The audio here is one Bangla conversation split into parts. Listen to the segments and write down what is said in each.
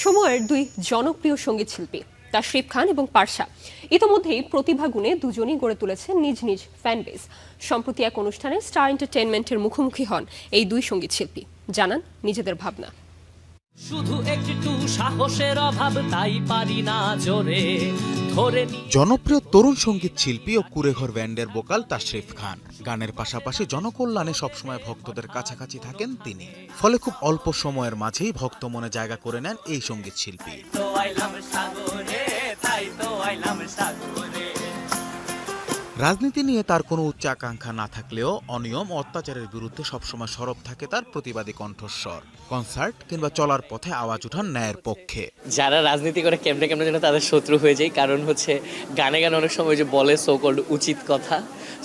সময়ের দুই জনপ্রিয় সঙ্গীত শিল্পী তাশরিফ খান এবং পারসা ইতোমধ্যেই প্রতিভা গুণে দুজনই গড়ে তুলেছেন নিজ নিজ ফ্যান বেস। সম্প্রতি এক অনুষ্ঠানে স্টার এন্টারটেইনমেন্টের মুখোমুখি হন এই দুই সঙ্গীত শিল্পী, জানান নিজেদের ভাবনা। শুধু একটু সাহসের অভাব, তাই পারি না জোরে ধরে। জনপ্রিয় তরুণ সঙ্গীত শিল্পী ও কুড়েঘর ব্যান্ডের ভোকাল তাশরিফ খান। গানের পাশাপাশি জনকল্যাণে সবসময় ভক্তদের কাছাকাছি থাকেন তিনি। ফলে খুব অল্প সময়ের মাঝেই ভক্ত মনে জায়গা করে নেন এই সঙ্গীত শিল্পী। রাজনীতি নিয়ে তার কোনো উচ্চাকাঙ্ক্ষা না থাকলেও অনিয়ম ও অত্যাচারের বিরুদ্ধে সবসময় সরব থাকে তার প্রতিবাদী কণ্ঠস্বর। কনসার্ট কিংবা চলার পথে আওয়াজ উঠান ন্যায়ের পক্ষে। যারা রাজনীতি করে কেমনে কেমনে যেন তাদের শত্রু হয়ে যায়, কারণ হচ্ছে গানে গানে অনেক সময় যে বলে সো কল্ড উচিত কথা।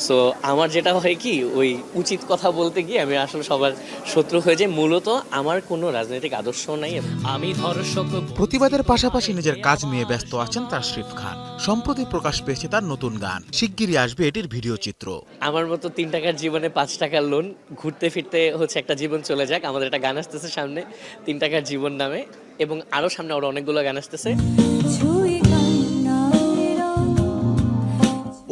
সো আমার যেটা হয় কি, ওই উচিত কথা বলতে গিয়ে আমি আসলে সবার শত্রু হয়ে যাই। মূলত আমার কোনো রাজনৈতিক আদর্শ নাই, আমি ধর্ষক। প্রতিবাদের পাশাপাশি নিজের কাজ নিয়ে ব্যস্ত আছেন তাশরিফ খান। সম্প্রতি প্রকাশ পেয়েছে তার নতুন গান, শিগগিরই আসবে এটির ভিডিও চিত্র। আমার মতো 3 টাকার জীবনে 5 টাকার লোন, ঘুরতে ফিরতে হচ্ছে একটা জীবন চলে যাক। আমাদের একটা গান আসতেছে সামনে 3 টাকার জীবন নামে, এবং আরো সামনে আরো অনেকগুলো গান আসতেছে।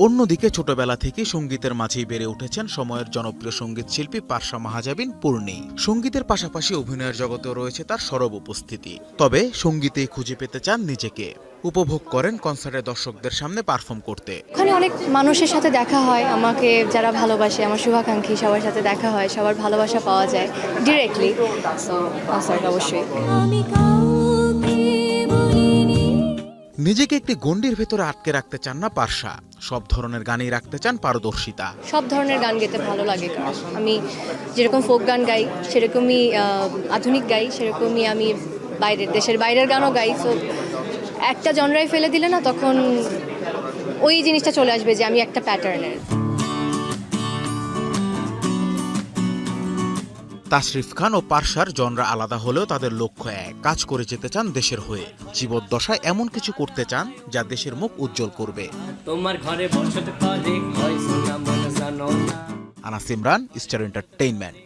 অন্যদিকে ছোটবেলা থেকে সঙ্গীতের মাঝেই বেড়ে উঠেছেন সময়ের জনপ্রিয় সঙ্গীত শিল্পী পারসা মাহাজাবিন পূর্ণি। সঙ্গীতের পাশাপাশি অভিনয়ের জগতেও রয়েছে তার সরব উপস্থিতি। তবে সঙ্গীতেই খুঁজে পেতে চান নিজেকে। উপভোগ করেন কনসার্টে দর্শকদের সামনে পারফর্ম করতে। ওখানে অনেক মানুষের সাথে দেখা হয়, আমাকে যারা ভালোবাসে, আমার শুভাকাঙ্ক্ষী, সবার সাথে দেখা হয়, সবার ভালোবাসা পাওয়া যায় ডিরেক্টলি। সো কনসার্ট অবশ্যই। নিজেকে একটি গণ্ডির ভেতরে আটকে রাখতে চান না পারসা। সব ধরনের গানেই রাখতে চান পারদর্শিতা। সব ধরনের গান গেতে ভালো লাগে। আমি যেরকম ফোক গান গাই, সেরকমই আধুনিক গাই, সেরকমই আমি দেশের বাইরের গানও গাই। সো একটা জনরায় ফেলে দিলে না, তখন ওই জিনিসটা চলে আসবে যে আমি একটা প্যাটার্নের। তাশরিফ খান ও পারসার জনরা আলাদা হলেও তাদের লক্ষ্য এক, কাজ করে যেতে চান দেশের হয়ে। জীবদ্দশায় এমন কিছু করতে চান যা দেশের মুখ উজ্জ্বল করবে। তোমার ঘরে বসত করে, আনাস ইমরান, স্টার এন্টারটেইনমেন্ট।